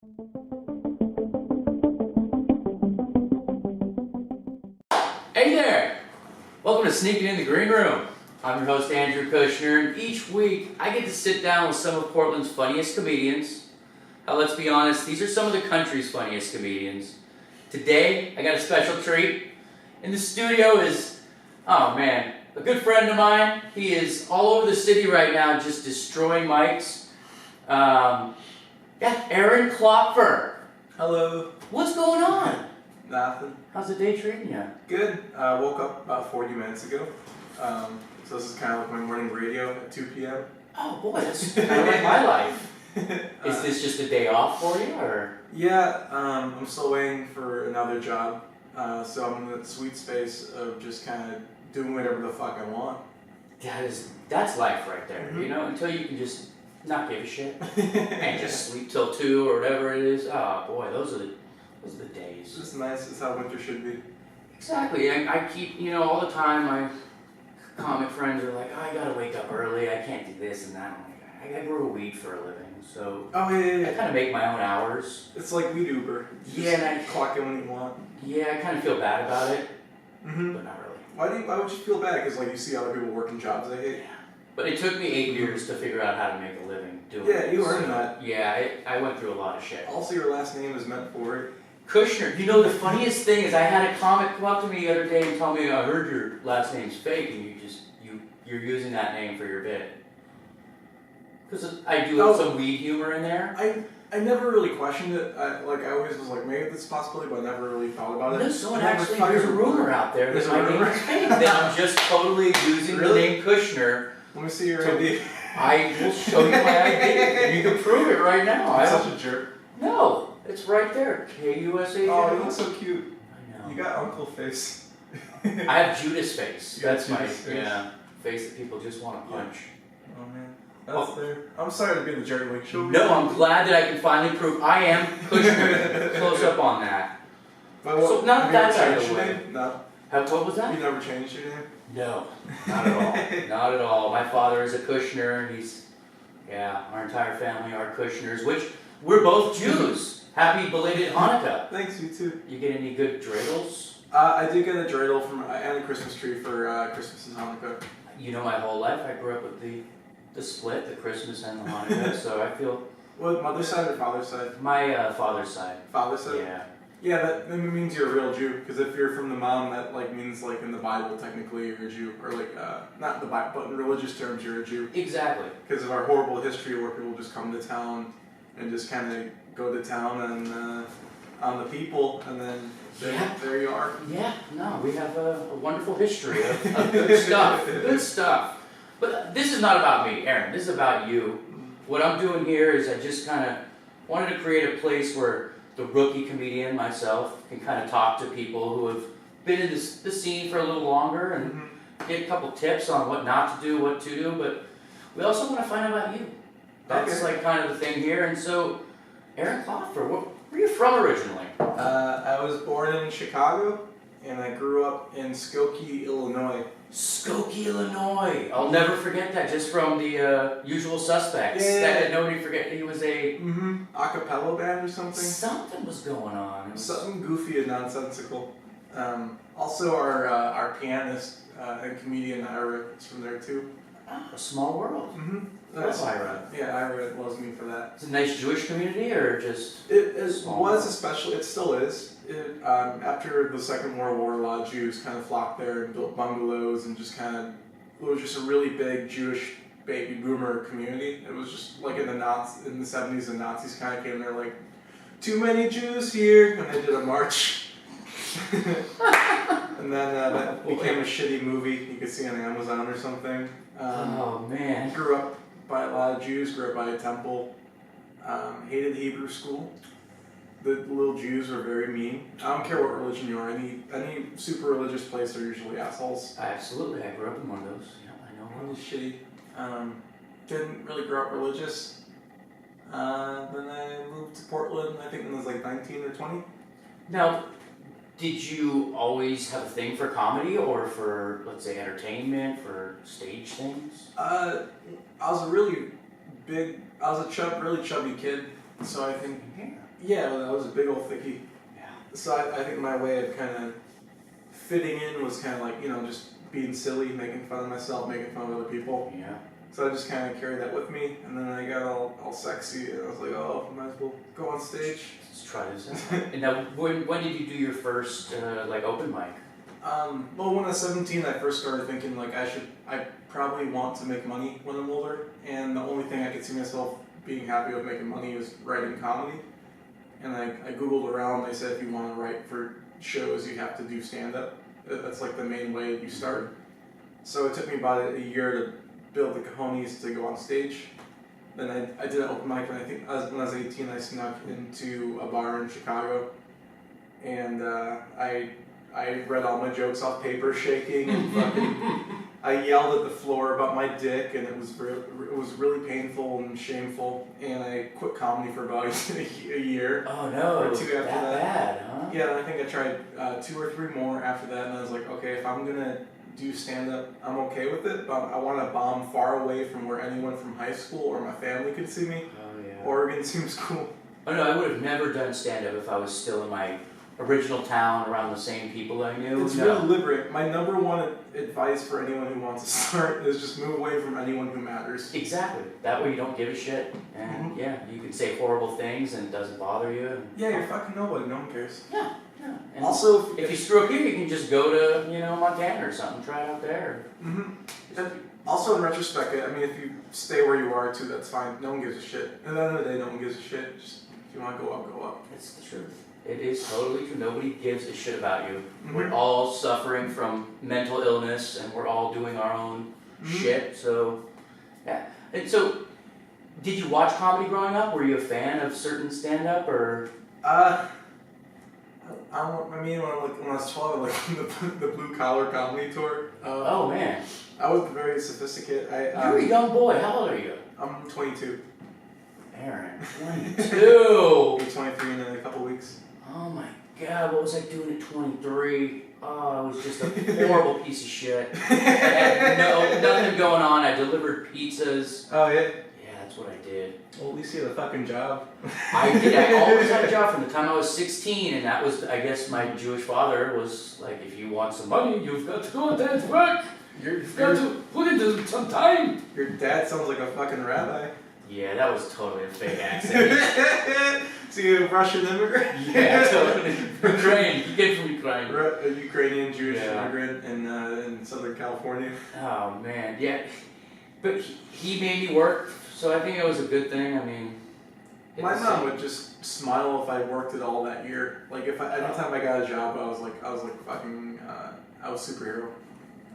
Hey there! Welcome to Sneaking in the Green Room. I'm your host, Andrew Kushner, and each week I get to sit down with some of Portland's funniest comedians. Let's be honest, these are some of the country's funniest comedians. Today, I got a special treat. In the studio is, oh man, a good friend of mine. He is all over the city right now just destroying mics. Aaron Klopfer. Hello. What's going on? Nothing. How's the day treating you? Good. I woke up about 40 minutes ago. So this is kind of like my morning radio at 2 p.m. Oh boy, that's kind of like my life. Is this just a day off for you, or? Yeah, I'm still waiting for another job. So I'm in that sweet space of just kind of doing whatever the fuck I want. That's life right there, you know, until you can just not give a shit and just sleep till 2 or whatever it is. Oh boy, those are the days. It's nice. It's how winter should be. Exactly. I keep, all the time my comic friends are like, oh, I gotta wake up early, I can't do this and that. I'm like, I grow weed for a living, so oh yeah. I kind of make my own hours. It's like weed Uber. Yeah, and I clock in when you want. Yeah, I kind of feel bad about it, but not really. Why would you feel bad? Because like you see other people working jobs they hate. Yeah. But it took me 8 years to figure out how to make a living doing it. Yeah, you earned that. Yeah, I went through a lot of shit. Also, your last name is meant for it. Kushner. You know, the funniest thing is I had a comic come up to me the other day and tell me, I heard your last name's fake and you're using that name for your bit. Because I do some weed humor in there. I never really questioned it. I always was like, maybe that's a possibility, but I never really thought about it. No, there's a rumor out there that my name is fake. That I'm just totally using the name Kushner. Let me see your ID. I will show you my ID. You can prove it right now. I'm such a jerk. No, it's right there. KUSA. Oh, you look so cute. I know. You got uncle face. I have Judas face. That's my face. face that people just want to punch. Oh man. That's there. I'm sorry to be the jerk. Like, no, I'm glad that I can finally prove I am Kushner. Close up on that. But what, so not that's out of the your way. name? No. What was that? You never changed your name? No, not at all. Not at all. My father is a Kushner, and our entire family are Kushners, which we're both Jews. Happy belated Hanukkah. Thanks, you too. You get any good dreidels? I did get a dreidel and a Christmas tree for Christmas and Hanukkah. You know, my whole life I grew up with the split, the Christmas and the Hanukkah, so I feel... What, mother's side or father's side? My father's side. Father's side? Yeah. Yeah, that means you're a real Jew, because if you're from the mom, that means in the Bible technically you're a Jew, or not the Bible, but in religious terms you're a Jew. Exactly. Because of our horrible history where people just come to town and just kind of go to town and on the people, and then there you are. Yeah, no, we have a wonderful history of good stuff. Good stuff. But this is not about me, Aaron. This is about you. What I'm doing here is I just kind of wanted to create a place where the rookie comedian, myself, can kind of talk to people who have been in the scene for a little longer and get a couple tips on what not to do, what to do, but we also want to find out about you. That's kind of the thing here. And so, Aaron Klopfer, where are you from originally? I was born in Chicago, and I grew up in Skokie, Illinois. Skokie, Illinois. I'll never forget that, just from the Usual Suspects. Yeah. That nobody forget. He was a a cappella band or something. Something was going on. Something goofy and nonsensical. Also, our pianist and comedian Ira is from there too. Oh, a small world. That's Ira. Yeah, Ira loves me for that. It's a nice Jewish community, or just it was especially. It still is. After the Second World War, a lot of Jews kind of flocked there and built bungalows and just it was just a really big Jewish baby boomer community. It was just like in the 70s, the Nazis kind of came there like, too many Jews here, and they did a march. And then that became a shitty movie you could see on Amazon or something. Oh man. Grew up by a lot of Jews, grew up by a temple, hated Hebrew school. The little Jews are very mean. I don't care what religion you are. Any super religious place are usually assholes. Absolutely, I grew up in one of those. Yeah, I know one. Really shitty. Didn't really grow up religious. Then I moved to Portland, I think when I was like 19 or 20. Now, did you always have a thing for comedy or for, let's say, entertainment, for stage things? I was a really chubby kid, so I think Yeah, well, that was a big old thickie. Yeah. So I think my way of kind of fitting in was kind of like, you know, just being silly, making fun of myself, making fun of other people. Yeah. So I just kind of carried that with me, and then I got all sexy, and I was like, oh, might as well go on stage. Let's try this out. And now, when did you do your first like open mic? Well, when I was 17, I first started thinking like I probably want to make money when I'm older, and the only thing I could see myself being happy with making money was writing comedy. And I Googled around, they said if you want to write for shows, you have to do stand-up. That's like the main way you start. So it took me about a year to build the cojones to go on stage. Then I did an open mic, and I think when I was 18, I snuck into a bar in Chicago, and I read all my jokes off paper, shaking, and fucking, I yelled at the floor about my dick, and it was really painful and shameful, and I quit comedy for about a year. Oh no, or two after that. Bad, huh? Yeah, I think I tried 2 or 3 more after that, and I was like, okay, if I'm gonna do stand-up, I'm okay with it, but I want to bomb far away from where anyone from high school or my family could see me. Oh yeah. Oregon seems cool. Oh no, I would have never done stand-up if I was still in my original town around the same people I knew. It's really liberating. My number one advice for anyone who wants to start is just move away from anyone who matters. Exactly. That way you don't give a shit. And yeah, you can say horrible things and it doesn't bother you. And Yeah, you're fucking nobody. No one cares. Yeah. And Also, if you screw up here, you can just go to, Montana or something, try it out there. Also, in retrospect, I mean, if you stay where you are too, that's fine. No one gives a shit. At the end of the day, no one gives a shit. Just if you want to go up, go up. It's the truth. It is totally true. Nobody gives a shit about you. Mhm. We're all suffering from mental illness, and we're all doing our own shit. So, yeah. And so, did you watch comedy growing up? Were you a fan of certain stand-up or? I mean, when I was 12, like the Blue Collar Comedy Tour. Oh man. I was very sophisticated. You're a young boy. How old are you? I'm 22. Aaron, 22. I'll be 23 in a couple weeks. Oh my God, what was I doing at 23? Oh, I was just a horrible piece of shit. I had nothing going on. I delivered pizzas. Oh yeah. Yeah, that's what I did. Well, at least you had a fucking job. I did. I always had a job from the time I was 16, and that was, I guess, my Jewish father was like, if you want some money, you've got to go out there to work. You've got to put into some time. Your dad sounds like a fucking rabbi. Yeah, that was totally a fake accent. So you're a Russian immigrant? Yeah, totally. Ukraine. He came from Ukraine. A Ukrainian Jewish immigrant in Southern California. Oh man, yeah. But he made me work, so I think it was a good thing. I mean, my mom would just smile if I worked at all that year. Like if anytime I got a job, I was like fucking, I was superhero.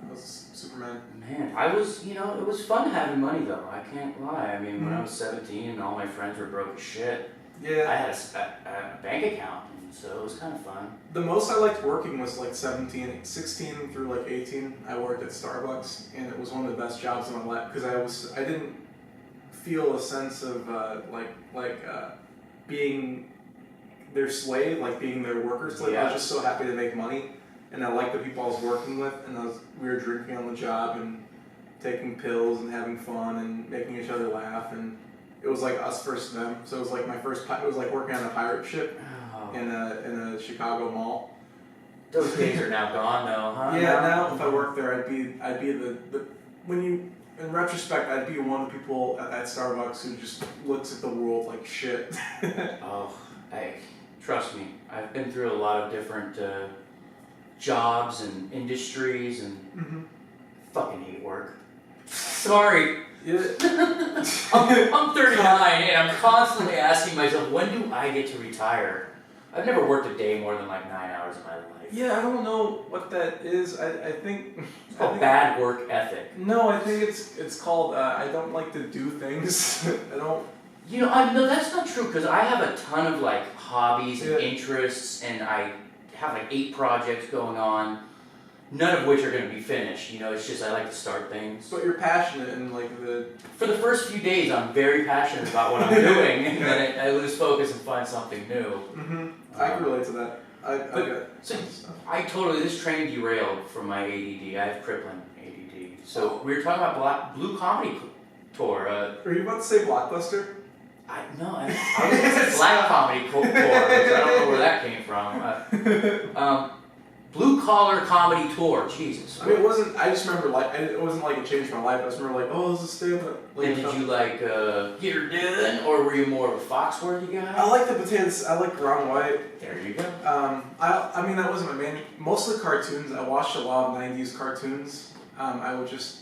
I was Superman. Man, it was fun having money though. I can't lie. I mean, when I was 17 and all my friends were broke as shit, yeah, I had a bank account, and so it was kind of fun. The most I liked working was like 16 through like 18. I worked at Starbucks, and it was one of the best jobs in my life because I didn't feel a sense of being their slave, like being their worker slave. I was just so happy to make money. And I liked the people I was working with, and we were drinking on the job and taking pills and having fun and making each other laugh, and it was like us versus them. So it was like it was like working on a pirate ship in a Chicago mall. Those days are now gone though, huh? Yeah, now if I worked there, I'd be in retrospect, I'd be one of the people at that Starbucks who just looks at the world like shit. Trust me, I've been through a lot of different jobs and industries, and fucking hate work. Sorry. Yeah. I'm 39 and I'm constantly asking myself, when do I get to retire? I've never worked a day more than like 9 hours of my life. Yeah, I don't know what that is. I think it's called bad work ethic. No, I think it's called I don't like to do things. I don't. No, that's not true because I have a ton of like hobbies and interests, and I have like 8 projects going on, none of which are going to be finished. It's just I like to start things. But you're passionate and For the first few days, I'm very passionate about what I'm doing, and then I lose focus and find something new. I can relate to that. This train derailed from my ADD. I have crippling ADD. So we were talking about Blue Comedy Tour. Are you about to say Blockbuster? I was black comedy tour, which I don't know where that came from. Blue collar comedy tour, Jesus. I mean, it wasn't. I just remember it wasn't like it changed my life. I just remember like, oh, this is stand-up. And did you like get her done, or were you more of a Foxworthy guy? I like the potatoes. I like Ron White. There you go. I mean, that wasn't my main. Mostly cartoons. I watched a lot of '90s cartoons. I would just.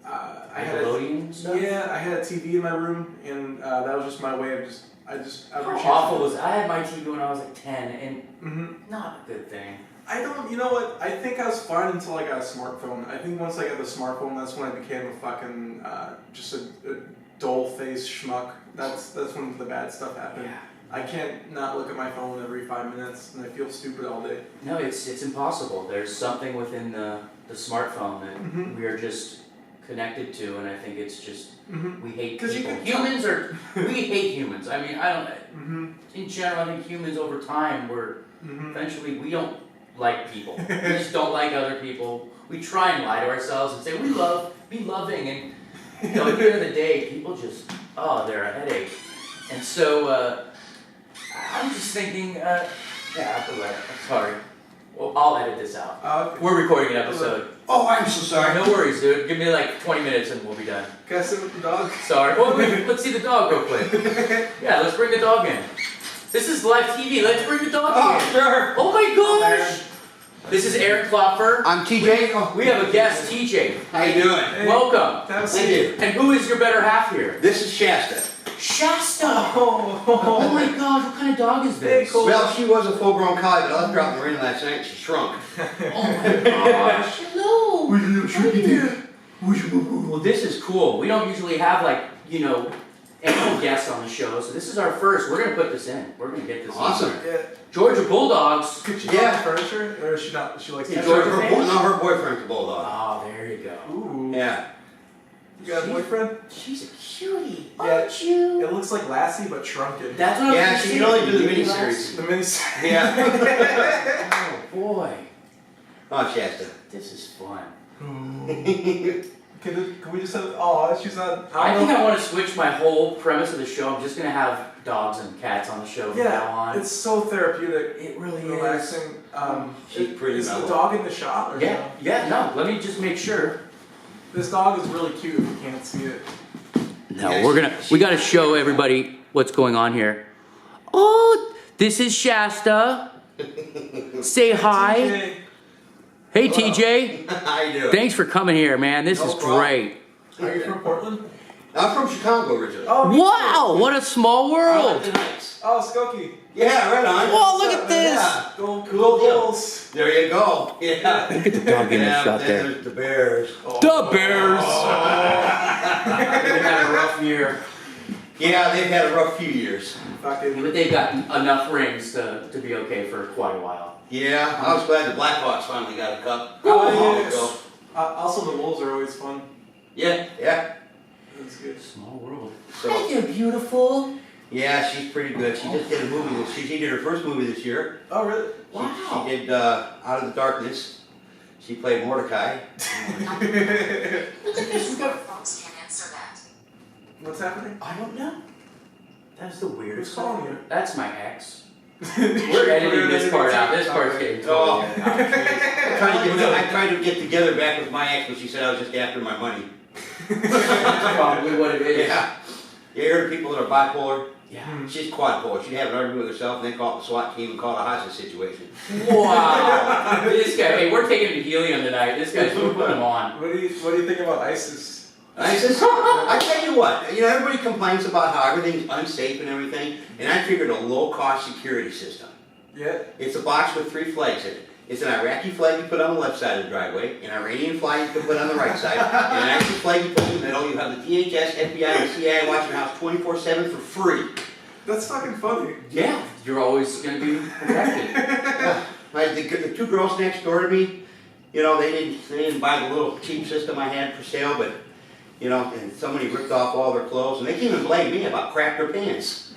I had stuff? Yeah, I had a TV in my room, and that was just my way of just. How awful was I had my TV when I was like 10, and not a good thing. I don't, you know what, I think I was fine until I got a smartphone. I think once I got the smartphone, that's when I became a fucking, just a dull-faced schmuck. That's when the bad stuff happened. Yeah. I can't not look at my phone every 5 minutes, and I feel stupid all day. No, it's impossible. There's something within the smartphone that we are just connected to, and I think it's just, we hate people. We hate humans. I mean, I don't, in general, I think humans over time, eventually, we don't like people. We just don't like other people. We try and lie to ourselves and say, be loving, and at the end of the day, people just, they're a headache. And so, I'm just thinking, sorry. Well, I'll edit this out. We're recording an episode. Oh, I'm so sorry. No worries, dude. Give me like 20 minutes and we'll be done. Can I sit with the dog? Sorry. Oh, wait, let's see the dog real quick. Yeah, let's bring the dog in. This is live TV. Let's bring the dog in. Sure. Oh my gosh! This is Aaron Klopfer. I'm TJ. We have a guest, TJ. How you doing? Hey. Welcome. Thank you. And who is your better half here? This is Shasta. Shasta! Oh my gosh, what kind of dog is this? Cool. Well, she was a full-grown collie, but I left her out in the rain last night and she shrunk. Oh my gosh. Hello. Well, this is cool. We don't usually have animal guests on the show, so this is our first. We're gonna put this in. We're gonna get this Awesome. in. Yeah. Georgia Bulldogs. Could she have furniture? Or is she not? She likes Georgia her boyfriend's a bulldog. Oh, there you go. Ooh. Yeah. You got a boyfriend? She's a cutie, Yeah, aren't you? It looks like Lassie, but shrunken. That's what I was she can only do the miniseries. The miniseries. Yeah. Oh boy. Oh, Shasta. This is fun. Can we just have? Oh, she's not. I think I want to switch my whole premise of the show. I'm just gonna have dogs and cats on the show from now on. It's so therapeutic. It really relaxing. She's pretty Is the mellow. dog in the shot? Or no. Let me just make sure. This dog is really cute if you can't see it. No, we gotta show everybody what's going on here. Oh, this is Shasta. Say hi. TJ. Hey TJ. How you doing? Thanks for coming here, man. This No is problem. great. Are you from Portland? I'm from Chicago originally. Oh, Wow, what a small world. Nice. Oh, Skokie. Yeah, right on. Whoa, look at this. Yeah. Cool Cool deal. goals. There you go. Yeah. Look at the dog in the shot then there. There's the bears. The Bears. They've had a rough year. Yeah, they've had a rough few years. Fucking. But they've got enough rings to be okay for quite a while. Yeah, I was glad the Blackhawks finally got a cup. Oh, There you go. Also, the Wolves are always fun. Yeah. That's good. Small world. So, You're beautiful. yeah, she's pretty good. She just did a movie. She did her first movie this year. Oh, really? Wow. She did Out of the Darkness. She played Mordecai. Look at this. We got. Folks can't answer that. What's happening? I don't know. That's the weirdest. Who's calling you? That's my ex. We're editing this part out. This part's getting totally edited out. I tried to get together back with my ex, but she said I was just after my money. That's probably what it is. Yeah. You heard of people that are bipolar? Yeah. She's quadpolar. She'd have an argument with herself and then call the SWAT team and call it a hostage situation. Wow. This guy. Hey, we're taking him to helium tonight. This guy's putting him on. What do you think about ISIS? I tell you what, everybody complains about how everything's unsafe and everything, and I figured a low-cost security system. Yeah. It's a box with 3 flags in it. It's an Iraqi flag you put on the left side of the driveway, an Iranian flag you can put on the right side, and an ISIS flag you put in the middle. You have the DHS, FBI, and CIA watching your house 24/7 for free. That's fucking funny. Yeah. You're always going to be protected. The 2 girls next door to me, they didn't buy the little cheap system I had for sale, but and somebody ripped off all their clothes, and they came and blamed me about crap their pants.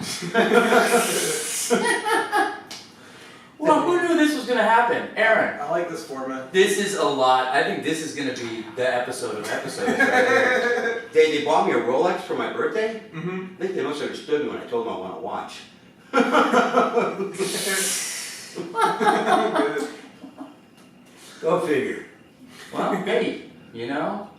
Well, who knew this was going to happen? happen. Aaron, I like this format. this is a lot. I think this is going to be the episode of episodes right here. They bought me a Rolex for my birthday? Mm-hmm. I think they must have understood me when I told them I want to watch. Go figure. Well, hey, you know,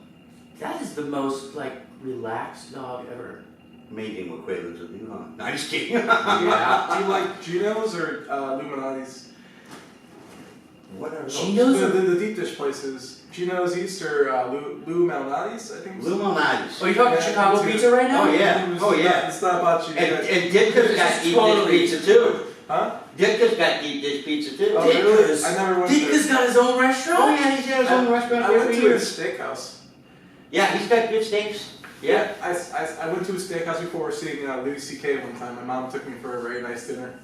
that is the most, like, relaxed dog ever. Amazing what Quaaludes will do, huh? No, I'm just kidding. Yeah. Do you like Geno's or Illuminati's? What are those? Geno's? The deep dish places. Geno's East or Lou Malnati's, I think. Illuminati's. Oh, you talking Yeah, Chicago me too. pizza right now? Oh, yeah. Oh, yeah. It's not about you. And Ditka's got deep Totally. dish pizza too. Huh? Ditka's got deep dish pizza too. Oh, really? I never went Ditka's there. got his own restaurant? Oh yeah, he's got his own restaurant I there went for to a years. steakhouse. Yeah, he's got good steaks. Yeah. I went to a steakhouse before seeing Louis C.K. one time. My mom took me for a very nice dinner.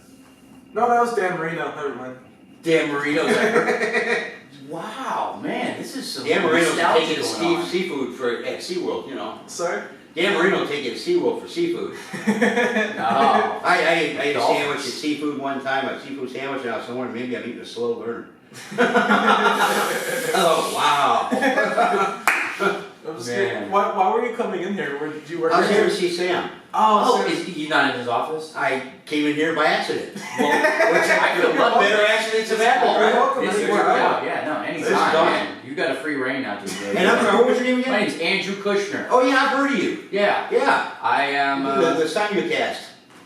No, that was Dan Marino. Never mind. Dan Marino's like, wow, man, this is some Dan Marino's nostalgia taking going on. seafood at SeaWorld, you know. Sorry? Dan Marino taking SeaWorld for seafood. No. I ate a Dolphins. sandwich at seafood one time, a seafood sandwich, and I was wondering maybe I'm eating a slow burner. Oh, wow. Man. Why were you coming in here? Where did you work? I was here to see Sam. Oh, so- is he not in his office? I came in here by accident. Well, I feel What lucky. better accidents have happened, You're right? welcome. This Anytime. worked out, yeah, no, This is anytime, done. man. You got a free reign out to And I'm sorry, what was your name My again? name's Andrew Kushner. Oh yeah, I've heard of you. Yeah, Yeah. I am, The Simulcast.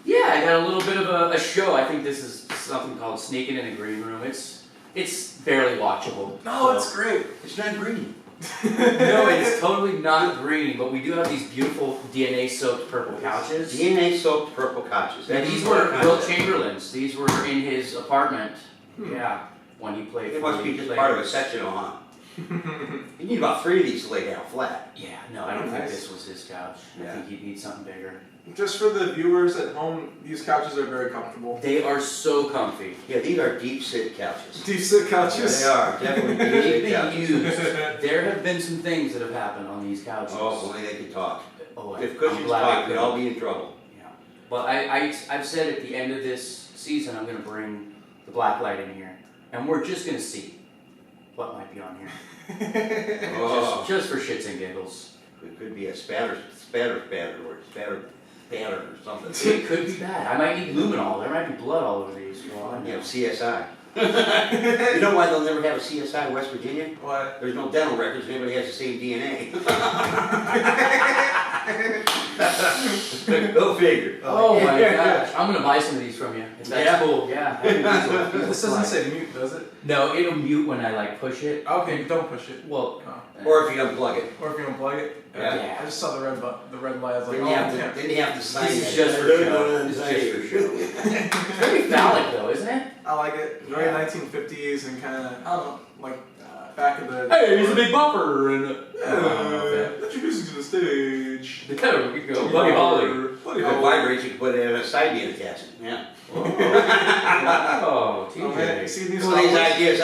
yeah, I got a little bit of a show. I think this is something called Sneaking in the Green Room. It's barely watchable. No, it's great. It's not green. No, it's totally not green, but we do have these beautiful DNA-soaked purple couches. DNA-soaked purple couches. And That's these the were concept. Will Chamberlain's. These were in his apartment. Yeah, when he played. It for must the be just Lakers. part of a sectional, huh? You need about 3 of these to lay down flat. Yeah, no, I don't think Nice. this was his couch. I Yeah. think he'd need something bigger. Just for the viewers at home, these couches are very comfortable. They are so comfy. Yeah, these are deep sit couches. Deep sit couches. They are, definitely deep They've sit been couches. used. There have been some things that have happened on these couches. Oh, if only they could talk. Oh, If I'm cushions glad talk, I we'd all be in trouble. Yeah. But I've said at the end of this season, I'm going to bring the black light in here. And we're just going to see what might be on here. Oh, Just for shits and giggles. it could be a spatter, or spatter or something. It could be bad. I might need luminol. There might be blood all over these. Well, I You know. have CSI. You know why they'll never have a CSI in West Virginia? Why? There's no dental records, and everybody has the same DNA. Go figure. Oh my gosh. I'm going to buy some of these from you. If that's Yeah. cool. Yeah. I think these will This fly. doesn't say mute, does it? No, it'll mute when I like push it. Okay, don't push it. Well, Oh. Or if you unplug it. Or if you unplug it. Yeah. I just saw the red light. I was like, Then oh, you have damn. to, then you have to sign this that. is just for show. This is just for show. It's very phallic though, isn't it? I like it. Very Yeah. 1950s and kind of, I don't know, like back in the. Hey, he's a big bumper and Introducing to the stage. the cover. We could go Buddy Holly. Buddy If it Holly. vibrates, you can put it in a side beam attachment. Yeah. Oh, Oh man, you TJ. see these Some Star of these Wars? ideas,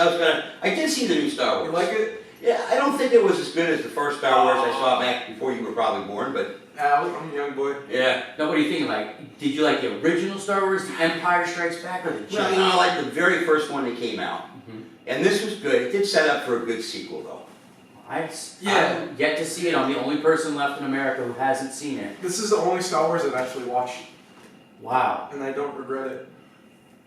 I did see the new Star Wars. You like it? Yeah, I don't think it was as good as the first Star Wars I saw back before you were probably born, but I'm a young boy. yeah. Now, what are you thinking? Like, did you like the original Star Wars, The Empire Strikes Back, or the Well, you know, I like the very first one that came out, Mhm. and this was good. It did set up for a good sequel, though. I've yet to see it. I'm the only person left in America who hasn't seen it. This is the only Star Wars I've actually watched, Wow. and I don't regret it.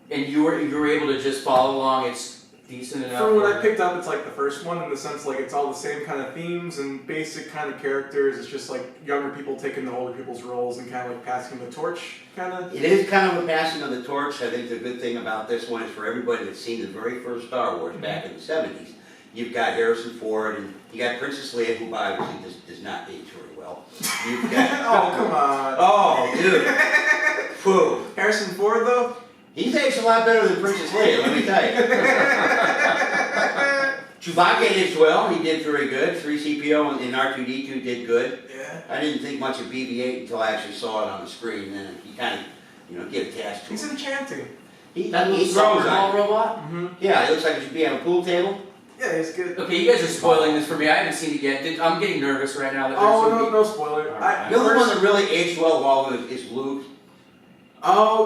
And you were able to just follow along. It's decent enough. From what I for- picked up, it's like the first one in the sense like it's all the same kind of themes and basic kind of characters. It's just like younger people taking the older people's roles and kind of like passing the torch, kind of. It is kind of a passing of the torch. I think the good thing about this one is for everybody that's seen the very first Star Wars back in the 70s. You've got Harrison Ford, and you got Princess Leia, who obviously does not age very well. You've got Oh come on! oh, dude, Phew. Harrison Ford though. He's aged a lot better than Princess Leia, let me tell you. Chewbacca aged well. He did very good. 3CPO and R2D2 did good. Yeah. I didn't think much of BB-8 until I actually saw it on the screen, and then you kind of, get attached to He's him. enchanting. That little He summer grows ball on you. robot? Mm-hmm. Yeah, it looks like it should be on a pool table. Yeah, he's good. Okay, you guys are spoiling this for me. I haven't seen it yet. I'm getting nervous right now. That Oh there's no, no spoiler. Alright. The only one that really aged well of all is Luke. Oh,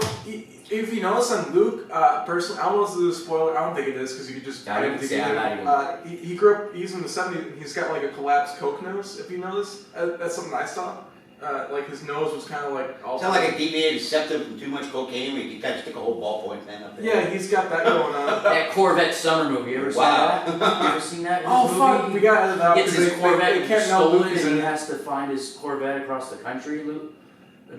If you notice on Luke, personally, I don't know if this is a spoiler. I don't think it is because you could just. I didn't say I'm not even. He grew up. He's in the '70s. And he's got like a collapsed Coke nose. If you notice, that's something I saw. Like his nose was kind of like. It's not like a deviated septum from too much cocaine where you can kind of stick a whole ballpoint pen up there. Yeah, he's got that going on. That Corvette summer movie, you ever seen that? You ever seen that? Oh fuck, we got it out. Gets his Corvette they can't know stolen Luke is and in he it. has to find his Corvette across the country, Luke.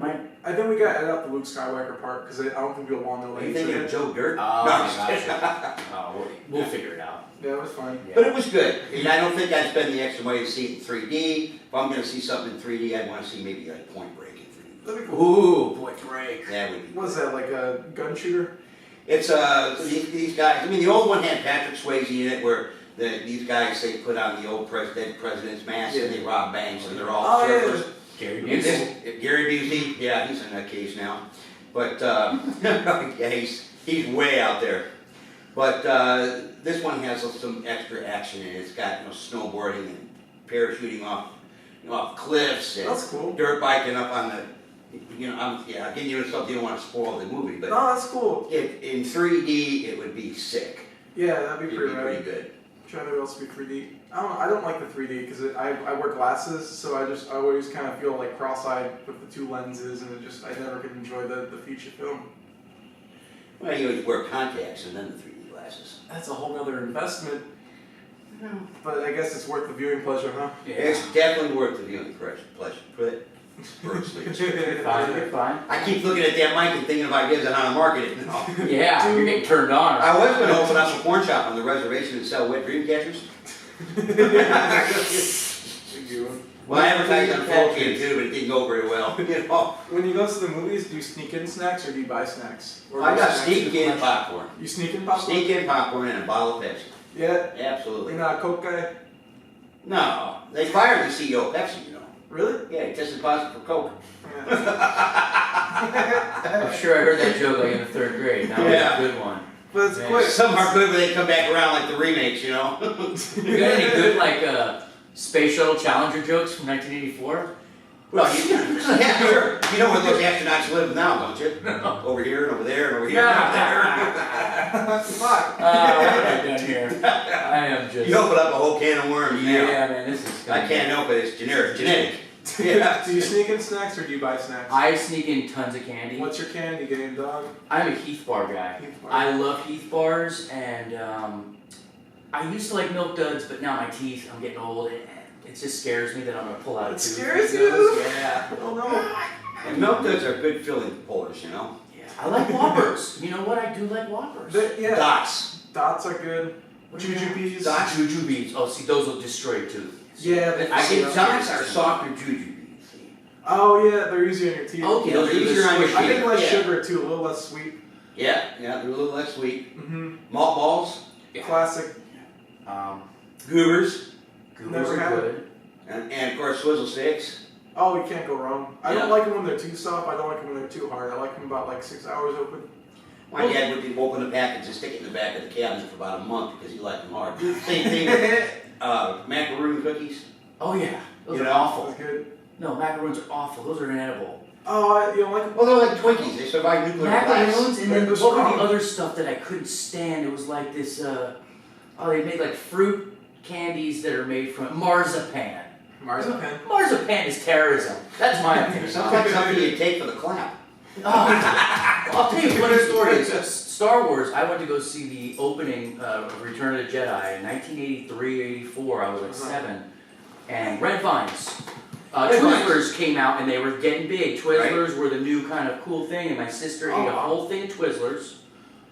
I think we got to edit out the Luke Skywalker part because I don't think people want to know Are what you he thinking of said. Joe Dirt? Oh, No, I I'm just kidding. gotcha. Oh, we'll figure it out. Yeah, it was fun. Yeah. But it was good. And I don't think I'd spend the extra money to see it in 3D. If I'm going to see something in 3D, I'd want to see maybe like Point Break in 3D. That'd be cool. Ooh, Point Break. That would be. What is that, like a gun shooter? It's these guys. I mean, the old one had Patrick Swayze in it, where these guys they put on the old dead president's mask and they rob banks and they're all surfers. Gary And Busey. Gary Busey, yeah, he's in that case now. But yeah, he's way out there. But this one has some extra action in it. It's got snowboarding and parachuting off cliffs and That's cool. dirt biking up on the. I'm getting you into something you don't want to spoil the movie, but No, that's cool. in 3D it would be sick. Yeah, that'd be It'd pretty be rad. pretty good. Trying to else be 3D. I don't like the 3D because I wear glasses, so I always kind of feel like cross-eyed with the two lenses, and I never could enjoy the feature film. Well, you always wear contacts and then the 3D glasses. That's a whole other investment. But I guess it's worth the viewing pleasure, huh? Yeah. It's definitely worth the viewing pleasure. You're fine. I keep looking at that mic and thinking of ideas on how to market it. No. Yeah, you're getting turned on. I was going to open up a porn shop on the reservation and sell wet dream catchers. Well, I advertised on Folky too, but it didn't go very well. When you go to the movies, do you sneak in snacks or do you buy snacks? Or I do got snacks sneak in in popcorn. You sneak in popcorn? Sneak in popcorn and a bottle of Pepsi. Yeah. Absolutely. You're not a Coke guy? No, they fired the CEO of Pepsi, Really? Yeah, he tested positive for Coke. Yeah. I'm sure I heard that joke like in the 3rd grade. That was a good one. But it's Yeah. quick. Some are good when they come back around like the remakes, You got any good like Space Shuttle Challenger jokes from 1984? Well, yeah, sure. You know where those astronauts live now, don't you? No. Over here and over there and over here and over there. Fuck. What have I done here? I am just. You open up a whole can of worms. Yeah, Yeah. man, this is. I can't help it. It's genetic. Yeah. Do you sneak in snacks or do you buy snacks? I sneak in tons of candy. What's your candy game, dog? I'm a Heath Bar guy. Heath Bar. I love Heath Bars, and I used to like Milk Duds, but now my teeth, I'm getting old, and it just scares me that I'm gonna pull out a It tooth. scares you? Yeah. Oh no. And Milk Duds are good filling pullers, Yeah. I like Whoppers. You know what? I do like Whoppers. Yeah. Dots. Dots are good. What do you Jujubes. Dots, Jujubes. Oh, see, those will destroy your tooth. Yeah. I get Dots are softer jujubes. Oh yeah, they're easier on your teeth. Okay, Those are easier on your I think teeth. less Yeah. sugar too, a little less sweet. Yeah, they're a little less sweet. Mm-hmm. Malt balls, Classic. goobers, Goobers Never are had good. and of course Swizzle Sticks. Oh, you can't go wrong. I Yeah. don't like them when they're too soft. I don't like them when they're too hard. I like them about like 6 hours open. My dad would open the package and stick it in the back of the cabinet for about a month because he liked them hard. Same thing with macaroon cookies. Oh yeah, those You are know, awful. That's good. No, macaroons are awful. Those are inedible. Oh, you don't like them? Well, they're like Twinkies. They survive nuclear blasts. Macaroons, and then They're what were strong. the other stuff that I couldn't stand? It was like this, they made like fruit candies that are made from marzipan. Marzipan. Marzipan is terrorism. That's my opinion. Sounds like something you'd take for the clap. Oh, I'll tell you a funny story. It's Star Wars, I went to go see the opening of Return of the Jedi in 1983, 84. I was like 7. And Red Vines. Twizzlers came out and they were getting big. Twizzlers were the new kind of cool thing, and my sister ate a whole thing of Twizzlers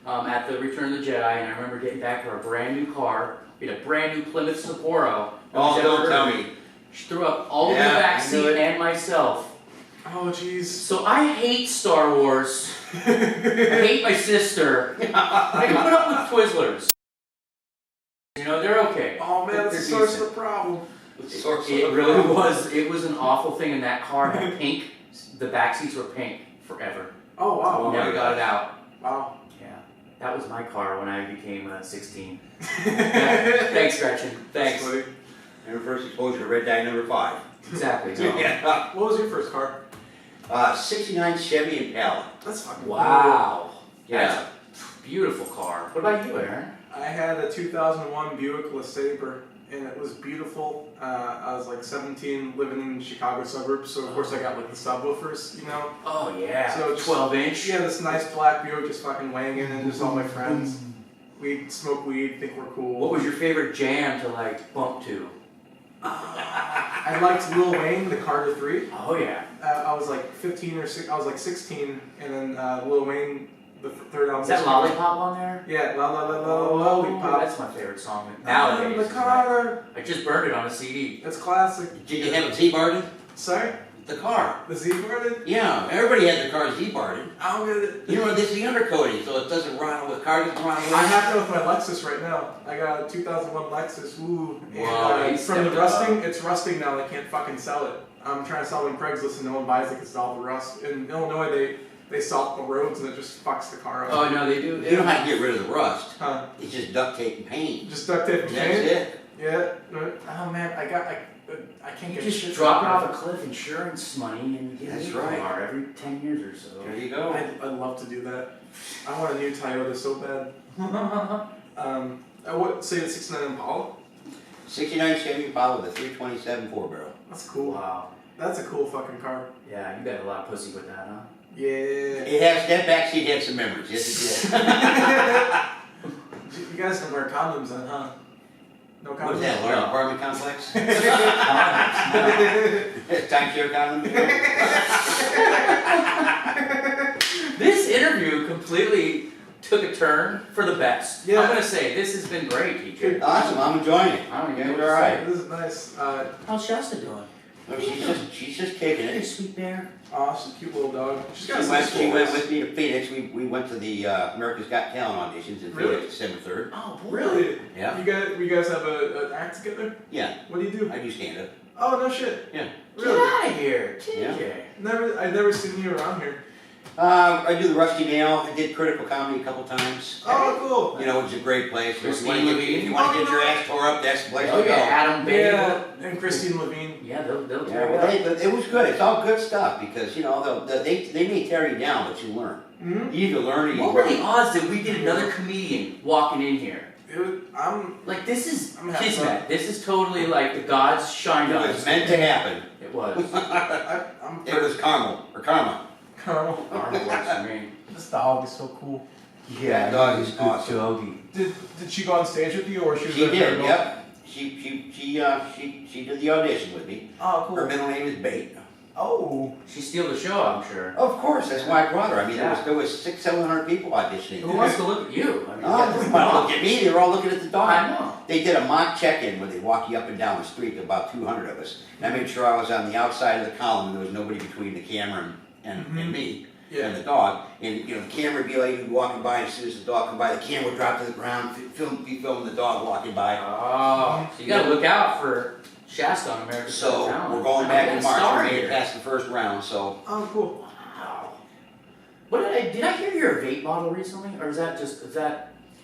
at the Return of the Jedi, and I remember getting back to our brand new car. We had a brand new Plymouth Sapporo. Oh, don't tell me. She threw up all over Yeah, the back I knew seat it. and myself. Oh, jeez. So I hate Star Wars. I hate my sister. I can put up with Twizzlers. You know, they're okay. Oh man, that's the They're source of the decent. problem. It really was. It was an awful thing, and that car had pink. The back seats were pink forever. Oh wow. Oh, Never my got it gosh. out. Wow. Yeah, that was my car when I became 16. Yeah. Thanks, Gretchen. Thanks. Buddy. And her first exposure to red dye number 5. Exactly. Yeah. What was your first car? 69 Chevy Impala. That's fucking Wow. Yeah, it's a beautiful car. What about you, Aaron? I had a 2001 Buick LeSabre, and it was beautiful. I was like 17, living in the Chicago suburbs, so of course I got like the subwoofers, you know? Oh yeah, So 12-inch. Yeah, this nice black Buick just fucking wanging, and just all my friends. We smoke weed, think we're cool. What was your favorite jam to like bump to? I liked Lil Wayne, the Carter 3. Oh yeah. I was like 15 or 6, I was like 16, and then Lil Wayne, the third album. Is that Lollipop on there? Yeah, La La La La Lollipop. That's my favorite song nowadays. The Carter. I just burned it on a CD. It's classic. Did you have a Z-Barden? Sorry? The car. The Z-Barden? Yeah, everybody had the car Z-Barden. I don't get it. You know, this is the undercoating, so it doesn't run with car doesn't run away. I have that with my Lexus right now. I got a 2001 Lexus. Ooh. Wow, And you from the stepped rusting, up. it's rusting now. I can't fucking sell it. I'm trying to sell it on Craigslist and no one buys it because it's all the rust. In Illinois, they salt the roads and it just fucks the car up. Oh no, they do. You know how to get rid of the rust. Huh. It's just duct tape and paint. Just duct tape and That's paint? it. Yeah. Oh man, I can't You get just shit drop it out off a cliff, insurance money, and you get That's a new right. car every 10 years or so. There you go. I'd love to do that. I want a new Toyota so bad. I would say it's 69 Impala. 69 Chevy Impala with a 327 4-barrel. That's cool. Wow. That's a cool fucking car. Yeah, you got a lot of pussy with that, huh? Yeah. It has, that backseat had some memories. Yes, it did. You guys don't wear condoms then, huh? No condoms? What's that, large No. apartment complex? Condoms, Timeshare condoms? no. This interview completely took a turn for the best. Yeah. I'm gonna say this has been great, TJ. Awesome, I'm enjoying it. I don't Doing even it know all what to right. This is nice. How's Shasta doing? No, she's just kicking Hey, it. sweet bear. Aw, she's a cute little dog. She's She got went with me to Phoenix. We went to the America's Got Talent auditions in Really? Phoenix December 3rd. Oh, boy. Really? Yeah. You guys have an act together? Yeah, What do you do? I do stand up. Oh no shit. Yeah. Get Really? out of here, TJ. I've never seen you around here. I do the Rusty Nail. I did Critical Comedy a couple times. Oh cool. You know, it's a great place. If Christine you wanna Levine. if you want to get your ass tore up, that's the place Oh to go. yeah, Adam Bailey. Yeah, and Christine Levine. Yeah, they'll Yeah, tear well, you up. it was good. It's all good stuff because you know they may tear you down, but you learn. Mm-hmm. You either learn or you What were learn. the odds that we did another comedian walking in here? Like this is I'm having kismet. This is totally like the gods shined on It was us. meant to happen. It was. I'm It was karma or karma. Carl. Karma works for me. This dog is so cool. That dog is awesome. doggy. Did she go on stage with you or she was She there did. for a Yep. She did the audition with me. Oh Her cool. middle name is Bate. Oh. She steal the show, I'm sure. Of course, that's why I brought her. I mean, there was 600-700 people auditioning. Who wants to look at you? I mean, Oh, they don't look at me. They were all looking at the dog. I know. They did a mock check-in where they walk you up and down the street, about 200 of us. And I made sure I was on the outside of the column and there was nobody between the camera and me and the dog. And you know, the camera would be like you walking by, and as soon as the dog come by, the camera would drop to the ground, be filming the dog walking by. Oh, so you gotta look out for Shasta on America's Got So Talent. we're going back in That's March. star We made it here. past the first round. So Oh cool. Wow. What did I hear you're a vape model recently, or is that?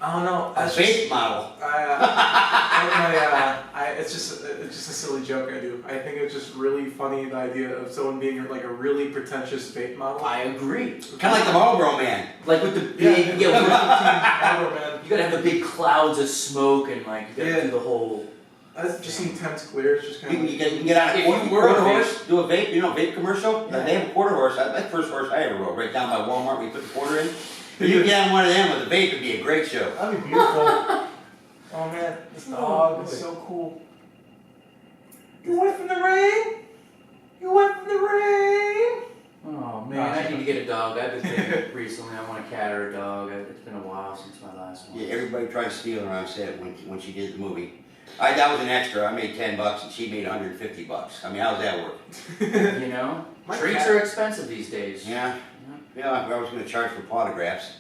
I don't know. a vape model. It's just a silly joke I do. I think it's just really funny, the idea of someone being like a really pretentious vape model. I agree. Kind of like the Marlboro Man. Like with the big, Marlboro Man. you gotta have the big clouds of smoke and like you gotta do the whole. That's just intense clear. It's just kind of. You can get on If a you were a quarter vape- horse, do a vape, you know, vape commercial. Yeah. They have a quarter horse. That's the first horse I ever rode, right down by Walmart. We put the quarter in. You get on one of them with a vape, it'd be a great show. That'd be beautiful. Oh man, this dog is so cool. You went from the rain? You went from the rain? Oh man, I need to get a dog. I've been thinking recently I want a cat or a dog. It's been a while since my last one. Yeah, everybody tried to steal her on set when she did the movie. That was an extra. I made $10 and she made $150. I mean, how does that work? You know, My treats cat- are expensive these days. Yeah. Yeah, I was going to charge for autographs.